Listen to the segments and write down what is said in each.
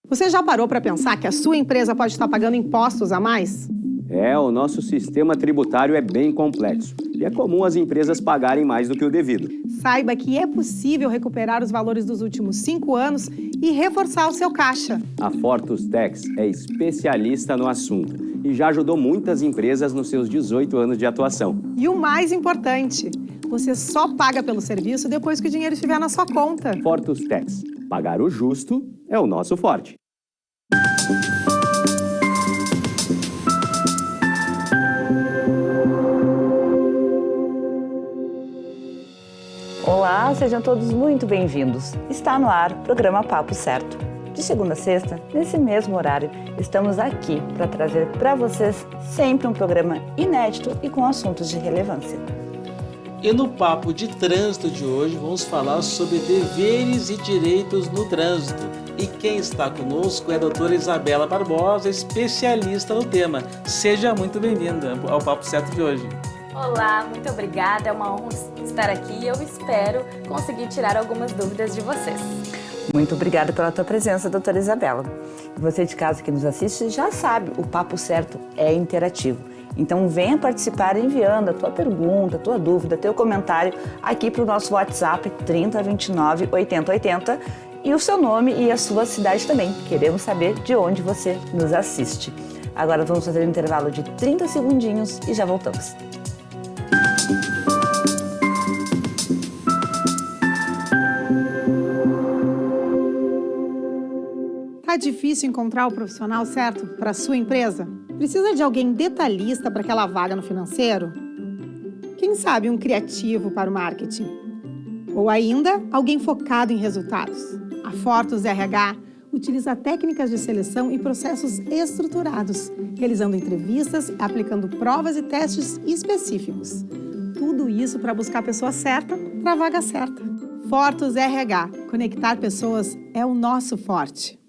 Você já parou para pensar que a sua empresa pode estar pagando impostos a mais? O nosso sistema tributário é bem complexo e é comum as empresas pagarem mais do que o devido. Saiba que é possível recuperar os valores dos últimos 5 anos e reforçar o seu caixa. A Fortus Tax é especialista no assunto e já ajudou muitas empresas nos seus 18 anos de atuação. E o mais importante, você só paga pelo serviço depois que o dinheiro estiver na sua conta. Fortus Tax. Pagar o justo é o nosso forte. Olá, sejam todos muito bem-vindos. Está no ar o programa Papo Certo. De segunda a sexta, nesse mesmo horário, estamos aqui para trazer para vocês sempre um programa inédito e com assuntos de relevância. E no Papo de Trânsito de hoje vamos falar sobre deveres e direitos no trânsito. E quem está conosco é a doutora Isabela Barbosa, especialista no tema. Seja muito bem-vinda ao Papo Certo de hoje. Olá, muito obrigada, é uma honra estar aqui e eu espero conseguir tirar algumas dúvidas de vocês. Muito obrigada pela tua presença, doutora Isabela. Você de casa que nos assiste já sabe, o Papo Certo é interativo. Então venha participar enviando a tua pergunta, a tua dúvida, teu comentário aqui para o nosso WhatsApp 3029 8080 e o seu nome e a sua cidade também. Queremos saber de onde você nos assiste. Agora vamos fazer um intervalo de 30 segundinhos e já voltamos. Tá difícil encontrar o profissional certo para a sua empresa? Precisa de alguém detalhista para aquela vaga no financeiro? Quem sabe um criativo para o marketing? Ou ainda, alguém focado em resultados? A Fortus RH utiliza técnicas de seleção e processos estruturados, realizando entrevistas, aplicando provas e testes específicos. Tudo isso para buscar a pessoa certa para a vaga certa. Fortus RH. Conectar pessoas é o nosso forte.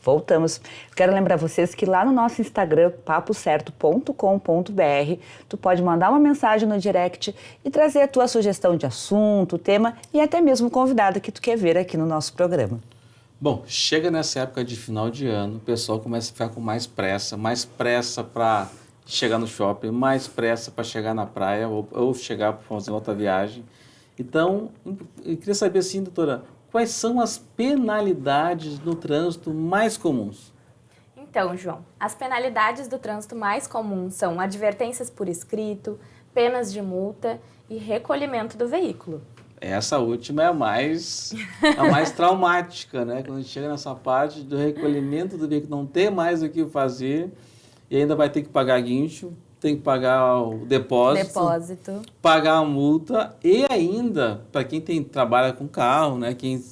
Voltamos. Quero lembrar vocês que lá no nosso Instagram, papocerto.com.br, tu pode mandar uma mensagem no direct e trazer a tua sugestão de assunto, tema e até mesmo o convidado que tu quer ver aqui no nosso programa. Bom, chega nessa época de final de ano, o pessoal começa a ficar com mais pressa para chegar no shopping, mais pressa para chegar na praia ou chegar para fazer outra viagem. Então, eu queria saber assim, doutora, quais são as penalidades no trânsito mais comuns? Então, João, as penalidades do trânsito mais comuns são advertências por escrito, penas de multa e recolhimento do veículo. Essa última é a mais traumática, né? Quando a gente chega nessa parte do recolhimento do veículo, não ter mais o que fazer e ainda vai ter que pagar guincho, tem que pagar o depósito, pagar a multa e ainda, para quem trabalha com carro, né? Quem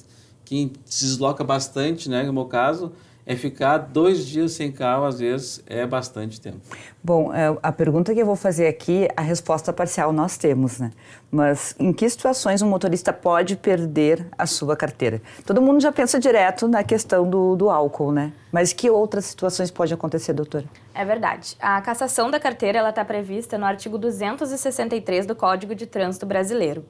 se desloca bastante, né? No meu caso, é ficar 2 dias sem carro, às vezes, é bastante tempo. Bom, a pergunta que eu vou fazer aqui, a resposta parcial nós temos, né? Mas em que situações um motorista pode perder a sua carteira? Todo mundo já pensa direto na questão do álcool, né? Mas que outras situações podem acontecer, doutora? É verdade. A cassação da carteira está prevista no artigo 263 do Código de Trânsito Brasileiro.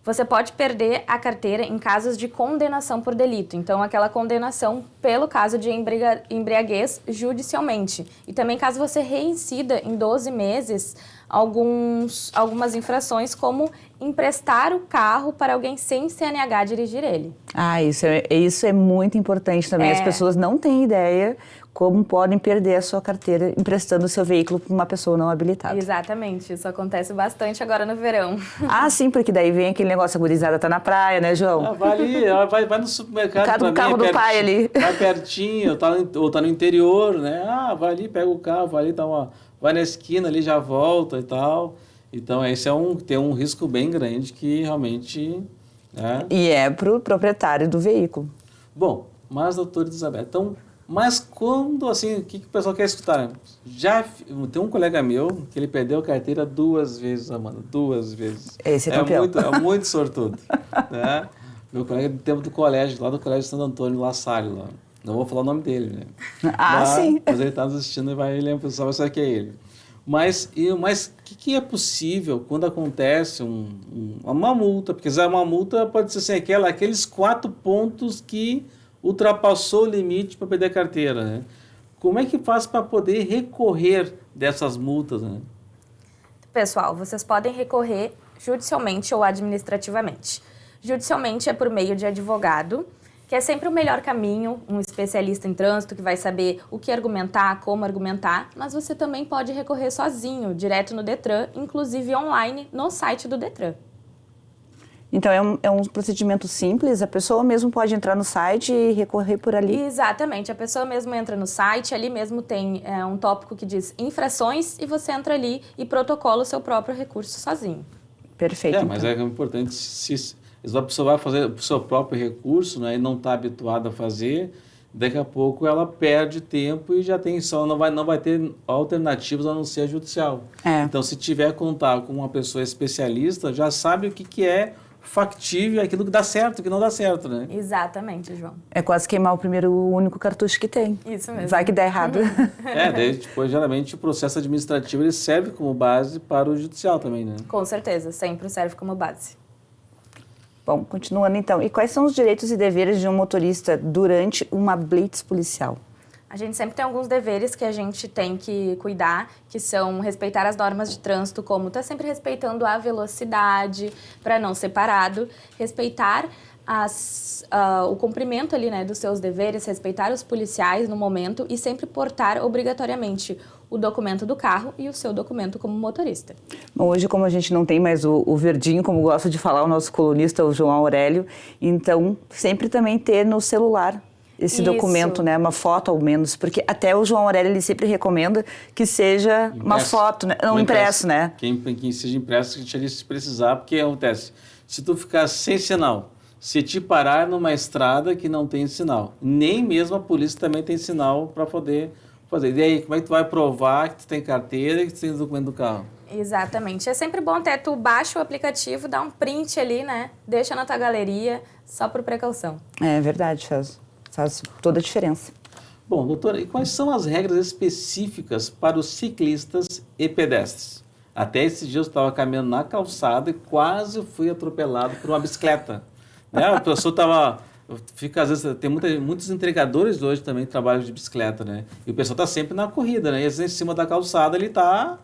Você pode perder a carteira em casos de condenação por delito. Então, aquela condenação pelo caso de embriaguez judicialmente. E também caso você reincida em 12 meses algumas infrações, como emprestar o carro para alguém sem CNH dirigir ele. Ah, isso é muito importante também. As pessoas não têm ideia como podem perder a sua carteira emprestando o seu veículo para uma pessoa não habilitada. Exatamente, isso acontece bastante agora no verão. Ah, sim, porque daí vem aquele negócio, a gurizada tá na praia, né, João? Vai ali, vai no supermercado. O carro do pai ali. Vai pertinho, ou tá no interior, né? Ah, vai ali, pega o carro, vai ali, vai na esquina ali, já volta e tal. Então, esse tem um risco bem grande que realmente... Né? E é para o proprietário do veículo. Bom, mas, doutora Isabela, então... Mas quando, assim, o que o pessoal quer escutar? Tem um colega meu que ele perdeu a carteira 2 vezes, Amanda, 2 vezes. Esse é campeão. É muito sortudo, né? Meu colega do tempo do colégio, lá do Colégio Santo Antônio, La Salle, lá. Não vou falar o nome dele, né? Sim. Mas ele está assistindo e o pessoal vai saber que é ele. Mas o que é possível quando acontece uma multa? Porque uma multa pode ser assim, aqueles 4 pontos que ultrapassou o limite para perder a carteira, né? Como é que faz para poder recorrer dessas multas, né? Pessoal, vocês podem recorrer judicialmente ou administrativamente. Judicialmente é por meio de advogado, que é sempre o melhor caminho, um especialista em trânsito que vai saber o que argumentar, como argumentar, mas você também pode recorrer sozinho, direto no Detran, inclusive online no site do Detran. Então, é um procedimento simples, a pessoa mesmo pode entrar no site e recorrer por ali? Exatamente, a pessoa mesmo entra no site, ali mesmo tem um tópico que diz infrações e você entra ali e protocola o seu próprio recurso sozinho. Perfeito. Mas é importante, se a pessoa vai fazer o seu próprio recurso, né, e não está habituada a fazer, daqui a pouco ela perde tempo e já tem não vai ter alternativas a não ser a judicial. Então, se tiver contato com uma pessoa especialista, já sabe o que é factível, aquilo que dá certo, o que não dá certo, né? Exatamente, João. É quase queimar o único cartucho que tem. Isso mesmo. Vai que dá errado. Daí depois, geralmente, o processo administrativo ele serve como base para o judicial também, né? Com certeza, sempre serve como base. Bom, continuando então. E quais são os direitos e deveres de um motorista durante uma blitz policial? A gente sempre tem alguns deveres que a gente tem que cuidar, que são respeitar as normas de trânsito, como estar sempre respeitando a velocidade para não ser parado, respeitar o cumprimento ali, né, dos seus deveres, respeitar os policiais no momento e sempre portar obrigatoriamente o documento do carro e o seu documento como motorista. Bom, hoje, como a gente não tem mais o verdinho, como gosta de falar o nosso colunista, o João Aurélio, então sempre também ter no celular esse documento, né, uma foto ao menos, porque até o João Aurélio ele sempre recomenda que seja impresso. Uma foto, né? Não, impresso, né? Quem seja impresso, que te se precisar, porque acontece, se tu ficar sem sinal, se te parar numa estrada que não tem sinal, nem mesmo a polícia também tem sinal para poder fazer. E aí, como é que tu vai provar que tu tem carteira e que tu tem documento do carro? Exatamente. É sempre bom até tu baixa o aplicativo, dá um print ali, né? Deixa na tua galeria, só por precaução. É verdade, faz toda a diferença. Bom, doutora, e quais são as regras específicas para os ciclistas e pedestres? Até esses dias eu estava caminhando na calçada e quase fui atropelado por uma bicicleta. Né? A pessoa estava... Às vezes, tem muitos entregadores hoje também que trabalham de bicicleta, né? E o pessoal está sempre na corrida, né? E às vezes em cima da calçada ele está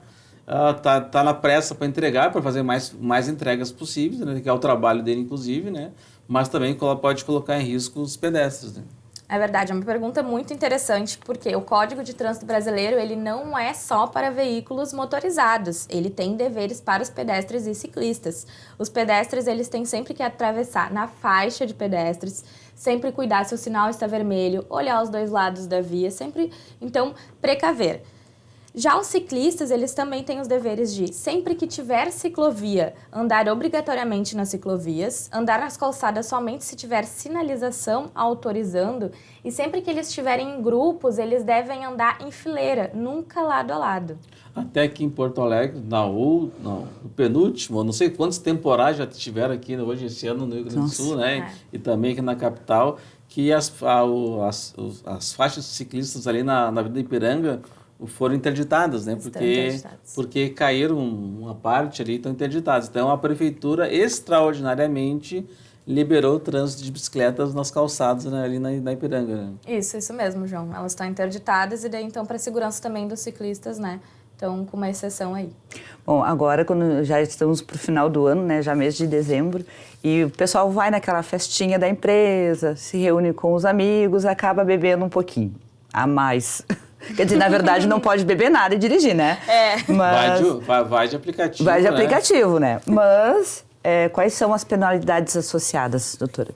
na pressa para entregar, para fazer mais entregas possíveis, né? Que é o trabalho dele, inclusive, né? Mas também pode colocar em risco os pedestres, né? É verdade, é uma pergunta muito interessante, porque o Código de Trânsito Brasileiro, ele não é só para veículos motorizados, ele tem deveres para os pedestres e ciclistas. Os pedestres, eles têm sempre que atravessar na faixa de pedestres, sempre cuidar se o sinal está vermelho, olhar os dois lados da via, sempre, então, precaver. Já os ciclistas, eles também têm os deveres de, sempre que tiver ciclovia, andar obrigatoriamente nas ciclovias, andar nas calçadas somente se tiver sinalização autorizando e sempre que eles estiverem em grupos, eles devem andar em fileira, nunca lado a lado. Até que em Porto Alegre, no penúltimo, não sei quantos temporais já tiveram aqui hoje, esse ano no Rio Grande do Sul, né? E também aqui na capital, que as faixas ciclistas ali na Avenida Ipiranga foram interditadas, né? Porque caíram uma parte ali, estão interditadas. Então, a prefeitura extraordinariamente liberou o trânsito de bicicletas nas calçadas, né, ali na Ipiranga. Né? Isso mesmo, João. Elas estão interditadas e daí, então, para a segurança também dos ciclistas, né? Então, com uma exceção aí. Bom, agora, quando já estamos para o final do ano, né, já mês de dezembro, e o pessoal vai naquela festinha da empresa, se reúne com os amigos, acaba bebendo um pouquinho a mais. Quer dizer, na verdade, não pode beber nada e dirigir, né? Mas... Vai de aplicativo, vai de aplicativo, né? Mas quais são as penalidades associadas, doutora?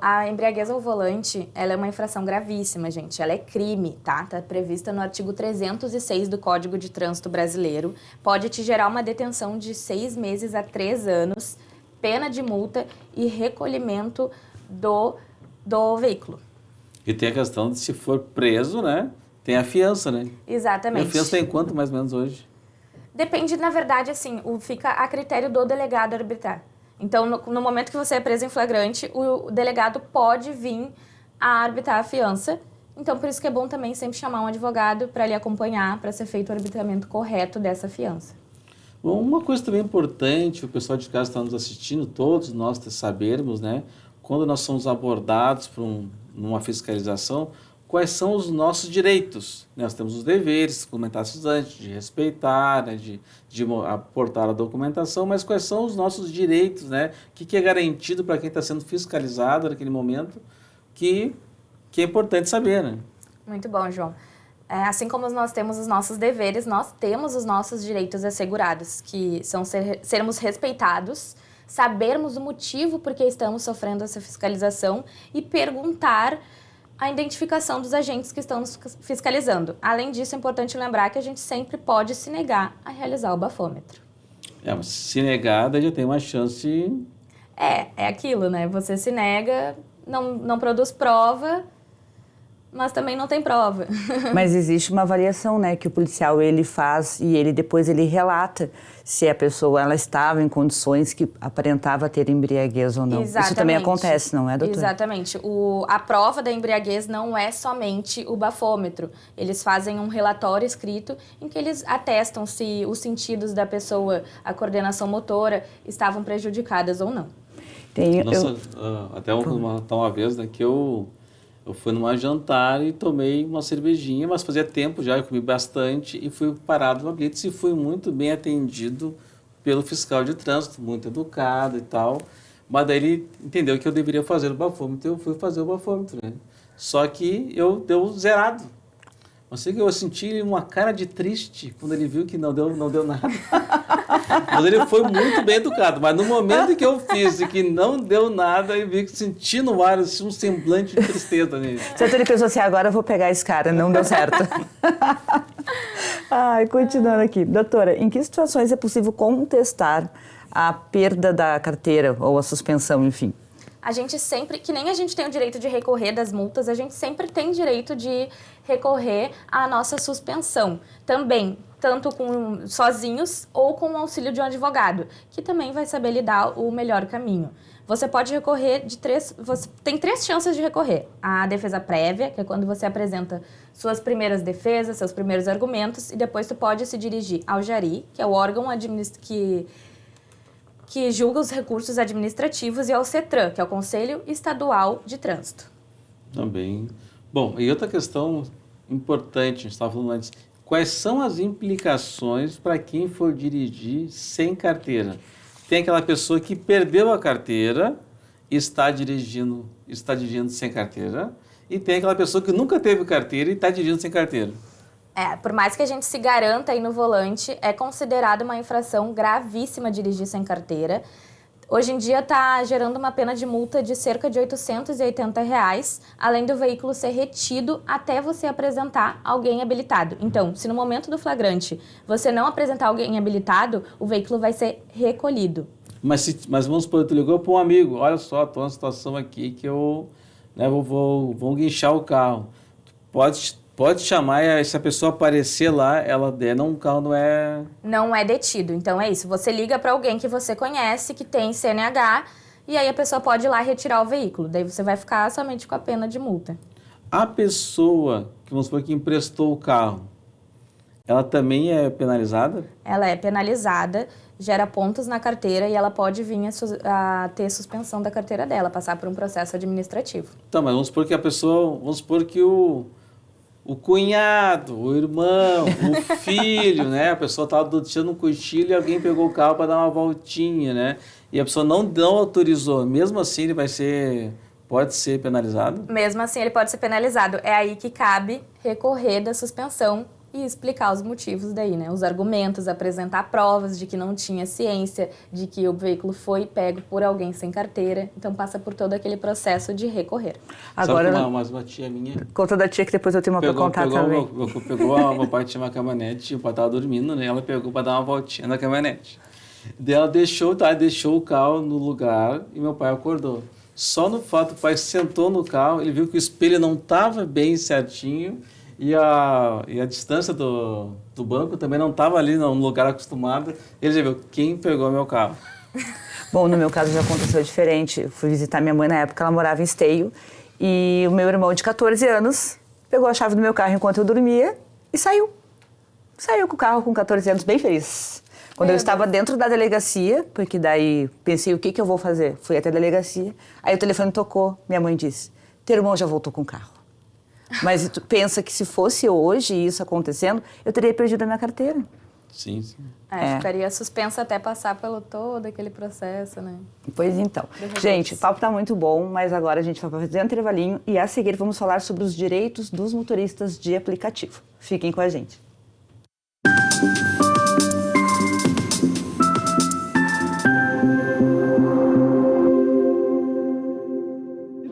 A embriaguez ao volante, ela é uma infração gravíssima, gente. Ela é crime, tá? Tá prevista no artigo 306 do Código de Trânsito Brasileiro. Pode te gerar uma detenção de 6 meses a 3 anos, pena de multa e recolhimento do veículo. E tem a questão de se for preso, né? Tem a fiança, né? Exatamente. E a fiança tem quanto mais ou menos hoje? Depende, na verdade, assim, fica a critério do delegado arbitrar. Então, no momento que você é preso em flagrante, o delegado pode vir a arbitrar a fiança Então, por isso que é bom também sempre chamar um advogado para lhe acompanhar, para ser feito o arbitramento correto dessa fiança. Bom, uma coisa também importante, o pessoal de casa está nos assistindo, todos nós sabermos, né? Quando nós somos abordados por numa fiscalização, quais são os nossos direitos? Nós temos os deveres, comentasse antes, de respeitar, né? de aportar a documentação, mas quais são os nossos direitos, né? O que é garantido para quem está sendo fiscalizado naquele momento, que é importante saber, né? Muito bom, João. Assim como nós temos os nossos deveres, nós temos os nossos direitos assegurados, que são sermos respeitados, sabermos o motivo por que estamos sofrendo essa fiscalização e perguntar a identificação dos agentes que estão nos fiscalizando. Além disso, é importante lembrar que a gente sempre pode se negar a realizar o bafômetro. Mas se negar, daí já tem uma chance... É aquilo, né? Você se nega, não produz prova, mas também não tem prova. Mas existe uma avaliação, né, que o policial ele faz e depois ele relata se a pessoa ela estava em condições que aparentava ter embriaguez ou não. Exatamente. Isso também acontece, não é, doutora? Exatamente. A prova da embriaguez não é somente o bafômetro. Eles fazem um relatório escrito em que eles atestam se os sentidos da pessoa, a coordenação motora, estavam prejudicadas ou não. Até uma vez, né, que eu fui numa jantar e tomei uma cervejinha, mas fazia tempo já, eu comi bastante e fui parado no blitz e fui muito bem atendido pelo fiscal de trânsito, muito educado e tal. Mas daí ele entendeu que eu deveria fazer o bafômetro, eu fui fazer o bafômetro, né? Só que deu zerado. Mas sei que eu senti uma cara de triste quando ele viu que não deu nada. Mas ele foi muito bem educado. Mas no momento que eu fiz e que não deu nada, eu vi que senti no ar assim, um semblante de tristeza nele. Certo, ele pensou assim, agora eu vou pegar esse cara, não deu certo. Continuando aqui. Doutora, em que situações é possível contestar a perda da carteira ou a suspensão, enfim? A gente sempre, que nem a gente tem o direito de recorrer das multas, a gente sempre tem direito de recorrer à nossa suspensão. Também, tanto sozinhos ou com o auxílio de um advogado, que também vai saber lhe dar o melhor caminho. Você pode recorrer tem 3 chances de recorrer. A defesa prévia, que é quando você apresenta suas primeiras defesas, seus primeiros argumentos, e depois tu pode se dirigir ao JARI, que é o órgão que julga os recursos administrativos, e ao CETRAN, que é o Conselho Estadual de Trânsito. Também. Bom, e outra questão importante, a gente estava falando antes, quais são as implicações para quem for dirigir sem carteira? Tem aquela pessoa que perdeu a carteira e está dirigindo sem carteira, e tem aquela pessoa que nunca teve carteira e está dirigindo sem carteira. Por mais que a gente se garanta aí no volante, é considerado uma infração gravíssima dirigir sem carteira. Hoje em dia está gerando uma pena de multa de cerca de R$ 880, além do veículo ser retido até você apresentar alguém habilitado. Então, se no momento do flagrante você não apresentar alguém habilitado, o veículo vai ser recolhido. Mas vamos supor, tu ligou para um amigo, olha só, estou numa situação aqui que eu vou guinchar o carro. Pode chamar, e se a pessoa aparecer lá, o carro não é... Não é detido. Então é isso. Você liga para alguém que você conhece, que tem CNH, e aí a pessoa pode ir lá retirar o veículo. Daí você vai ficar somente com a pena de multa. A pessoa, vamos supor, que emprestou o carro, ela também é penalizada? Ela é penalizada, gera pontos na carteira e ela pode vir a ter suspensão da carteira dela, passar por um processo administrativo. Tá, mas vamos supor que o cunhado, o irmão, o filho, né? A pessoa estava deixando um cochilo e alguém pegou o carro para dar uma voltinha, né? E a pessoa não autorizou. Mesmo assim, ele pode ser penalizado? Mesmo assim, ele pode ser penalizado. É aí que cabe recorrer da suspensão e explicar os motivos daí, né? Os argumentos, apresentar provas de que não tinha ciência, de que o veículo foi pego por alguém sem carteira. Então, passa por todo aquele processo de recorrer. Agora, uma tia minha... Conta da tia que depois eu tenho uma para contar também. Meu pai tinha uma caminhonete, o pai estava dormindo, né? Ela pegou para dar uma voltinha na caminhonete. Daí ela deixou o carro no lugar e meu pai acordou. Só no fato, o pai sentou no carro, ele viu que o espelho não estava bem certinho, e a distância do banco também não estava ali no lugar acostumado. Ele já viu quem pegou meu carro. Bom, no meu caso já aconteceu diferente. Eu fui visitar minha mãe na época, ela morava em Esteio. E o meu irmão de 14 anos pegou a chave do meu carro enquanto eu dormia e saiu. Saiu com o carro com 14 anos, bem feliz. Quando eu estava dentro da delegacia, porque daí pensei, o que eu vou fazer? Fui até a delegacia, aí o telefone tocou, minha mãe disse, teu irmão já voltou com o carro. Mas tu pensa que se fosse hoje isso acontecendo, eu teria perdido a minha carteira. Sim, sim. Ficaria suspensa até passar pelo todo aquele processo, né? Pois então. Gente, o papo tá muito bom, mas agora a gente vai fazer um intervalinho e a seguir vamos falar sobre os direitos dos motoristas de aplicativo. Fiquem com a gente.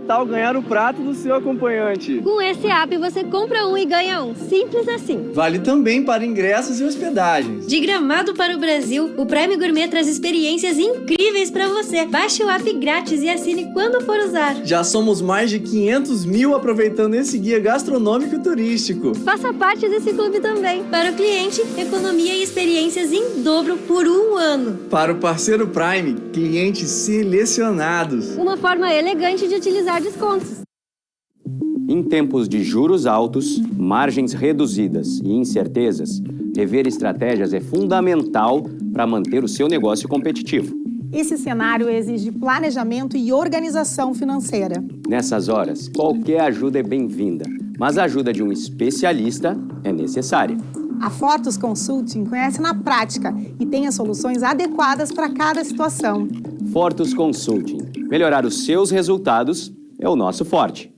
Tal ganhar o prato do seu acompanhante. Com esse app você compra um e ganha um. Simples assim. Vale também para ingressos e hospedagens. De Gramado para o Brasil, o Prime Gourmet traz experiências incríveis para você. Baixe o app grátis e assine quando for usar. Já somos mais de 500 mil aproveitando esse guia gastronômico e turístico. Faça parte desse clube também. Para o cliente, economia e experiências em dobro por um ano. Para o parceiro Prime, clientes selecionados. Uma forma elegante de utilizar descontos. Em tempos de juros altos, margens reduzidas e incertezas, rever estratégias é fundamental para manter o seu negócio competitivo. Esse cenário exige planejamento e organização financeira. Nessas horas, qualquer ajuda é bem-vinda, mas a ajuda de um especialista é necessária. A Fortus Consulting conhece na prática e tem as soluções adequadas para cada situação. Fortus Consulting. Melhorar os seus resultados é o nosso forte.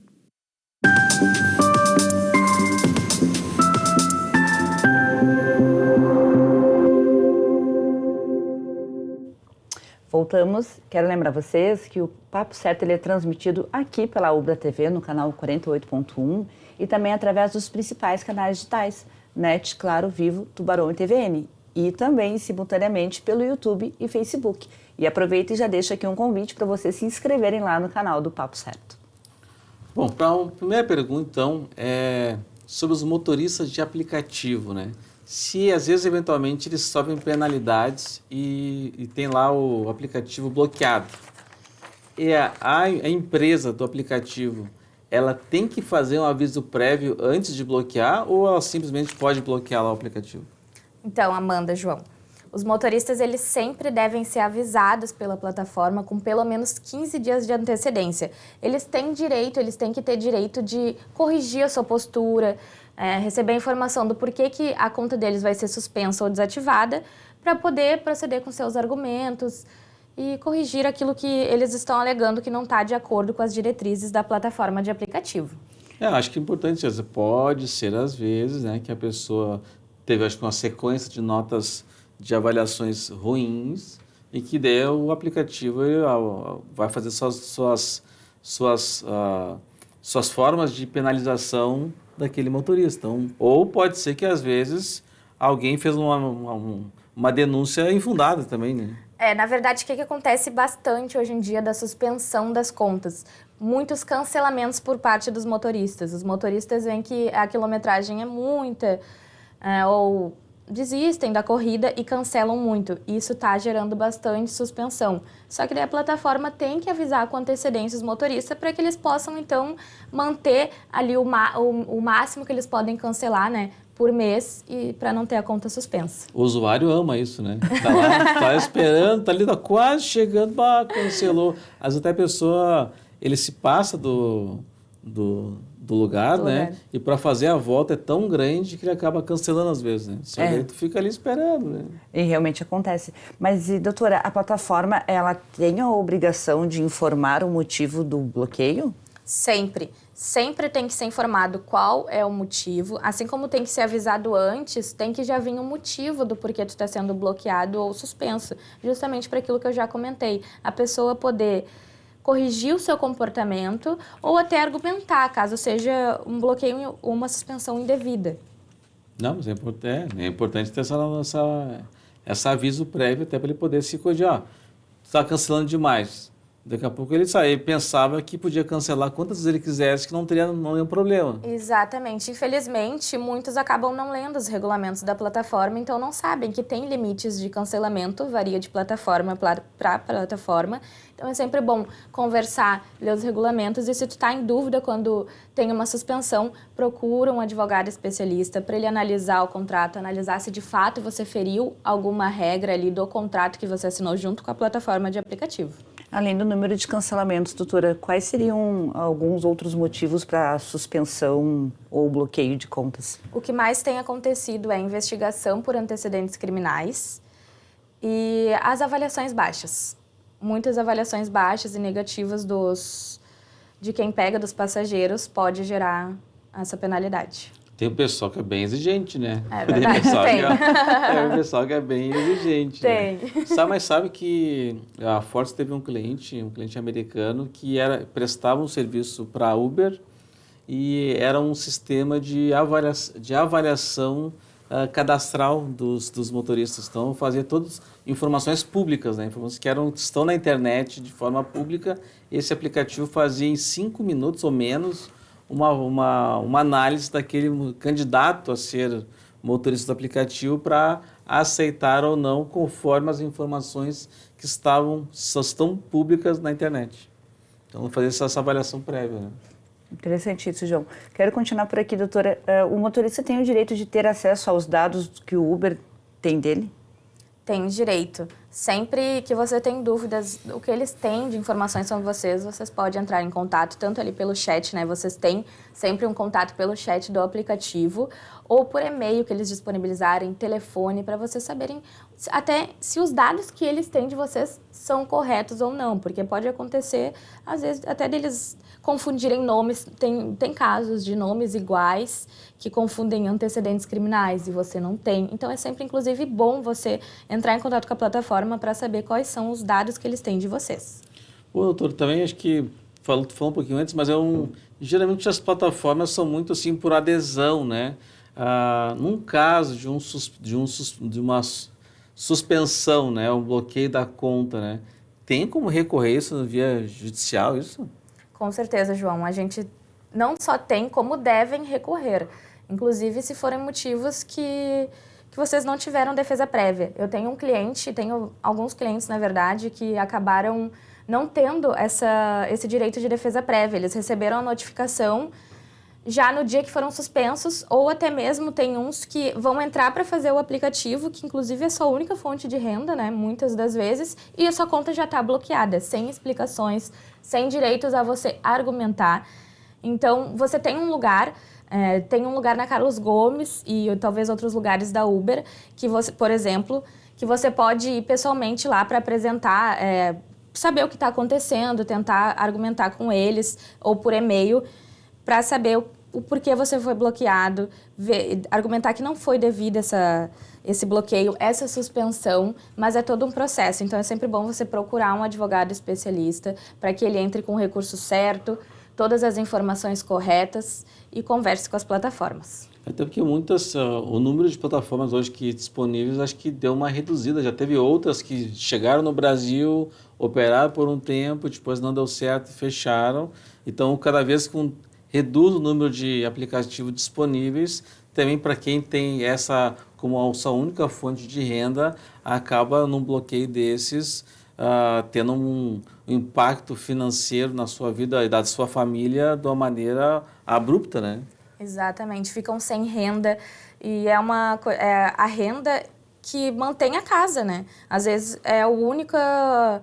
Voltamos. Quero lembrar vocês que o Papo Certo ele é transmitido aqui pela Ubra TV, no canal 48.1 e também através dos principais canais digitais, NET, Claro, Vivo, Tubarão e TVN. E também simultaneamente pelo YouTube e Facebook. E aproveita e já deixa aqui um convite para vocês se inscreverem lá no canal do Papo Certo. Bom, para a primeira pergunta, então, é sobre os motoristas de aplicativo, né? Se, às vezes, eventualmente, eles sofrem penalidades e tem lá o aplicativo bloqueado. E a empresa do aplicativo, ela tem que fazer um aviso prévio antes de bloquear ou ela simplesmente pode bloquear lá o aplicativo? Então, Amanda, João, os motoristas eles sempre devem ser avisados pela plataforma com pelo menos 15 dias de antecedência. Eles têm que ter direito de corrigir a sua postura, receber a informação do porquê que a conta deles vai ser suspensa ou desativada para poder proceder com seus argumentos e corrigir aquilo que eles estão alegando que não está de acordo com as diretrizes da plataforma de aplicativo. Acho que é importante, pode ser às vezes, né, que a pessoa teve, acho que uma sequência de notas de avaliações ruins e que daí o aplicativo vai fazer suas formas de penalização daquele motorista. Então, ou pode ser que, às vezes, alguém fez uma denúncia infundada também, né? Na verdade, o que acontece bastante hoje em dia da suspensão das contas? Muitos cancelamentos por parte dos motoristas. Os motoristas veem que a quilometragem é muita, ou desistem da corrida e cancelam muito. Isso está gerando bastante suspensão. Só que daí a plataforma tem que avisar com antecedência os motoristas para que eles possam, então, manter ali o máximo que eles podem cancelar, né, por mês e para não ter a conta suspensa. O usuário ama isso, né? Tá lá, tá esperando, tá ali, tá quase chegando, cancelou. Às vezes até a pessoa, ele se passa do lugar, né? E para fazer a volta é tão grande que ele acaba cancelando às vezes, né? Só que aí tu fica ali esperando, né? E realmente acontece. Mas, doutora, a plataforma, ela tem a obrigação de informar o motivo do bloqueio? Sempre. Sempre tem que ser informado qual é o motivo. Assim como tem que ser avisado antes, tem que já vir um motivo do porquê tu está sendo bloqueado ou suspenso. Justamente para aquilo que eu já comentei. A pessoa poder corrigir o seu comportamento ou até argumentar, caso seja um bloqueio ou uma suspensão indevida. Não, mas é importante ter essa aviso prévio até para ele poder se corrigir. Tu está cancelando demais. Daqui a pouco ele pensava que podia cancelar quantas vezes ele quisesse, que não teria nenhum problema. Exatamente. Infelizmente, muitos acabam não lendo os regulamentos da plataforma, então não sabem que tem limites de cancelamento, varia de plataforma para plataforma. Então é sempre bom conversar, ler os regulamentos, e se tu está em dúvida quando tem uma suspensão, procura um advogado especialista para ele analisar o contrato, analisar se de fato você feriu alguma regra ali do contrato que você assinou junto com a plataforma de aplicativo. Além do número de cancelamentos, doutora, quais seriam alguns outros motivos para suspensão ou bloqueio de contas? O que mais tem acontecido é investigação por antecedentes criminais e as avaliações baixas. Muitas avaliações baixas e negativas de quem pega dos passageiros pode gerar essa penalidade. Tem o pessoal que é bem exigente, né? É verdade, Tem o pessoal que é bem exigente. Tem. Né? Mas sabe que a Ford teve um cliente americano que prestava um serviço para a Uber e era um sistema de avaliação cadastral dos motoristas. Então, fazia todas informações públicas, né? Informações que estão na internet de forma pública. Esse aplicativo fazia em 5 minutos ou menos uma análise daquele candidato a ser motorista do aplicativo para aceitar ou não, conforme as informações que estão públicas na internet. Então, fazer essa avaliação prévia. Né? Interessante isso, João. Quero continuar por aqui, doutora. O motorista tem o direito de ter acesso aos dados que o Uber tem dele? Tem direito. Sempre que você tem dúvidas, o que eles têm de informações sobre vocês podem entrar em contato, tanto ali pelo chat, né? Vocês têm sempre um contato pelo chat do aplicativo, ou por e-mail que eles disponibilizarem, telefone, para vocês saberem até se os dados que eles têm de vocês são corretos ou não, porque pode acontecer, às vezes, até deles confundirem nomes. Tem casos de nomes iguais que confundem antecedentes criminais e você não tem. Então, é sempre, inclusive, bom você entrar em contato com a plataforma para saber quais são os dados que eles têm de vocês. Ô, doutor, também acho que, tu falou um pouquinho antes, mas geralmente as plataformas são muito assim por adesão, né? Num caso de uma suspensão, né? Um bloqueio da conta, né? Tem como recorrer isso via judicial, isso? Com certeza, João. A gente não só tem, como devem recorrer. Inclusive, se forem motivos que vocês não tiveram defesa prévia. Eu tenho tenho alguns clientes, na verdade, que acabaram não tendo esse direito de defesa prévia. Eles receberam a notificação já no dia que foram suspensos, ou até mesmo tem uns que vão entrar para fazer o aplicativo, que inclusive é sua única fonte de renda, né, muitas das vezes, e a sua conta já está bloqueada, sem explicações, sem direitos a você argumentar. Então, você tem um lugar na Carlos Gomes e talvez outros lugares da Uber, que você, por exemplo, que você pode ir pessoalmente lá para apresentar, saber o que está acontecendo, tentar argumentar com eles, ou por e-mail, para saber o porquê você foi bloqueado, argumentar que não foi devido esse bloqueio, essa suspensão, mas é todo um processo. Então, é sempre bom você procurar um advogado especialista para que ele entre com o recurso certo, todas as informações corretas e converse com as plataformas. Até porque o número de plataformas hoje disponíveis, acho que deu uma reduzida. Já teve outras que chegaram no Brasil, operaram por um tempo, depois não deu certo e fecharam. Então, cada vez reduz o número de aplicativos disponíveis, também para quem tem essa como a sua única fonte de renda, acaba num bloqueio desses, tendo um impacto financeiro na sua vida e da sua família de uma maneira abrupta, né? Exatamente, ficam sem renda e é a renda que mantém a casa, né? Às vezes é a única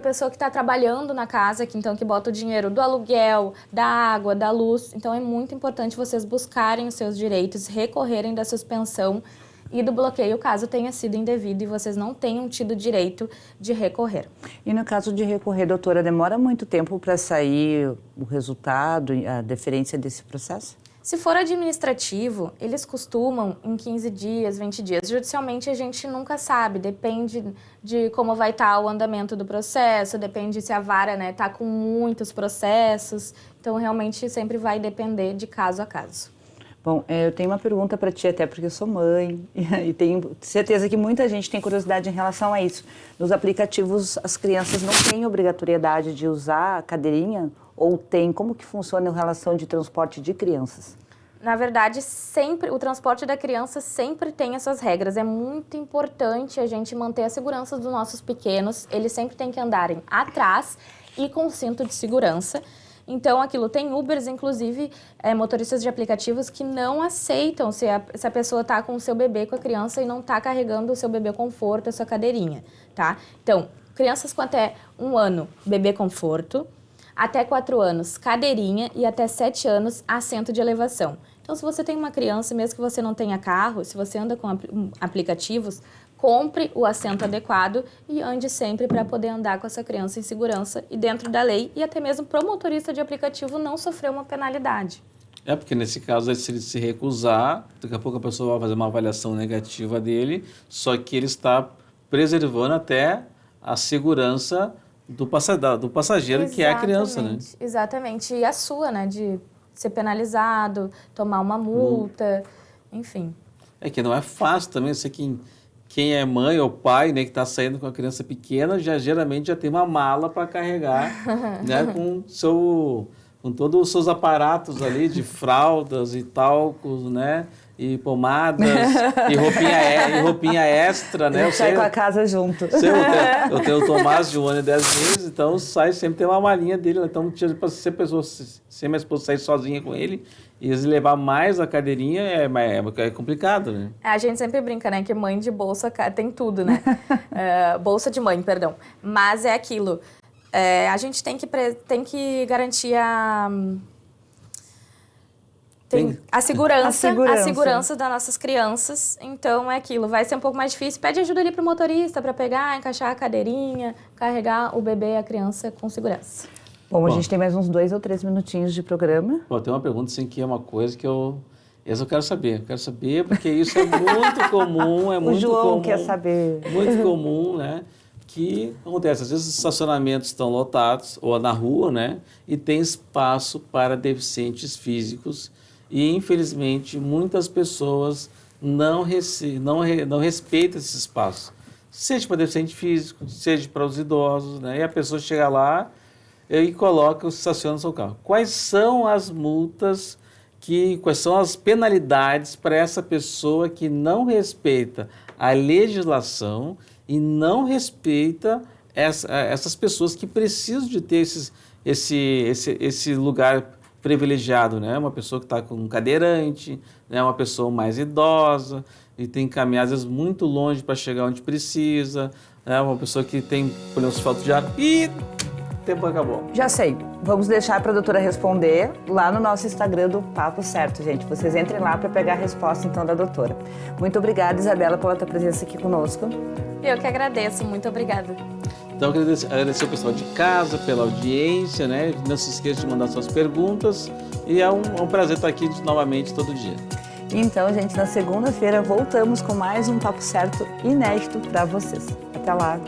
pessoa que está trabalhando na casa, que bota o dinheiro do aluguel, da água, da luz. Então, é muito importante vocês buscarem os seus direitos, recorrerem da suspensão e do bloqueio, caso tenha sido indevido e vocês não tenham tido direito de recorrer. E no caso de recorrer, doutora, demora muito tempo para sair o resultado, a deferência desse processo? Se for administrativo, eles costumam em 15 dias, 20 dias. Judicialmente, a gente nunca sabe, depende de como vai estar o andamento do processo, depende se a vara está com muitos processos. Então, realmente, sempre vai depender de caso a caso. Bom, eu tenho uma pergunta para ti, até porque eu sou mãe, e tenho certeza que muita gente tem curiosidade em relação a isso. Nos aplicativos, as crianças não têm obrigatoriedade de usar a cadeirinha? Ou tem? Como que funciona em relação de transporte de crianças? Na verdade, sempre o transporte da criança sempre tem essas regras. É muito importante a gente manter a segurança dos nossos pequenos. Eles sempre têm que andarem atrás e com cinto de segurança. Então, tem Ubers, inclusive, motoristas de aplicativos que não aceitam se a pessoa está com o seu bebê, com a criança, e não está carregando o seu bebê conforto, a sua cadeirinha, tá? Então, crianças com até 1 ano, bebê conforto, até 4 anos, cadeirinha, e até 7 anos, assento de elevação. Então, se você tem uma criança, mesmo que você não tenha carro, se você anda com aplicativos, compre o assento adequado e ande sempre para poder andar com essa criança em segurança e dentro da lei, e até mesmo para o motorista de aplicativo não sofrer uma penalidade. Porque nesse caso, se ele se recusar, daqui a pouco a pessoa vai fazer uma avaliação negativa dele, só que ele está preservando até a segurança do passageiro, Exatamente, que é a criança, né? Exatamente. E a sua, né? De ser penalizado, tomar uma multa, enfim. É que não é fácil também, sei que quem é mãe ou pai, né, que está saindo com a criança pequena, geralmente já tem uma mala para carregar, né, com todos os seus aparatos ali de fraldas e talcos, né, e pomadas, e roupinha extra, né? Sai com a casa junto. Eu tenho o Tomás de 1 ano e 10 meses, então sempre tem uma malinha dele. Então, se a minha esposa sair sozinha com ele e eles levar mais a cadeirinha, é complicado, né? A gente sempre brinca, né, que mãe de bolsa tem tudo, né? Bolsa de mãe, perdão. Mas é aquilo. A gente tem que garantir a segurança das nossas crianças. Então, é aquilo. Vai ser um pouco mais difícil. Pede ajuda ali pro motorista para pegar, encaixar a cadeirinha, carregar o bebê e a criança com segurança. Bom, a gente tem mais uns 2 ou 3 minutinhos de programa. Tem uma pergunta, assim, que é uma coisa que essa eu quero saber. Eu quero saber porque isso é muito comum, O João quer saber. Muito comum, né? Que acontece, às vezes os estacionamentos estão lotados, ou na rua, né? E tem espaço para deficientes físicos. E, infelizmente, muitas pessoas não respeitam esse espaço. Seja para deficiente físico, seja para os idosos, né? E a pessoa chega lá e estaciona o seu carro. Quais são as multas, quais são as penalidades para essa pessoa que não respeita a legislação e não respeita essas pessoas que precisam de ter esse lugar privilegiado, né? Uma pessoa que está com um cadeirante, né? Uma pessoa mais idosa e tem que caminhar, às vezes, muito longe para chegar onde precisa, né? Uma pessoa que tem problemas de falta de ar e o tempo acabou. Já sei. Vamos deixar para a doutora responder lá no nosso Instagram do Papo Certo, gente. Vocês entrem lá para pegar a resposta, então, da doutora. Muito obrigada, Isabela, pela tua presença aqui conosco. Eu que agradeço. Muito obrigada. Então, eu quero agradecer ao pessoal de casa pela audiência, né? Não se esqueça de mandar suas perguntas. E é um prazer estar aqui novamente todo dia. Então, gente, na segunda-feira voltamos com mais um Papo Certo inédito para vocês. Até lá!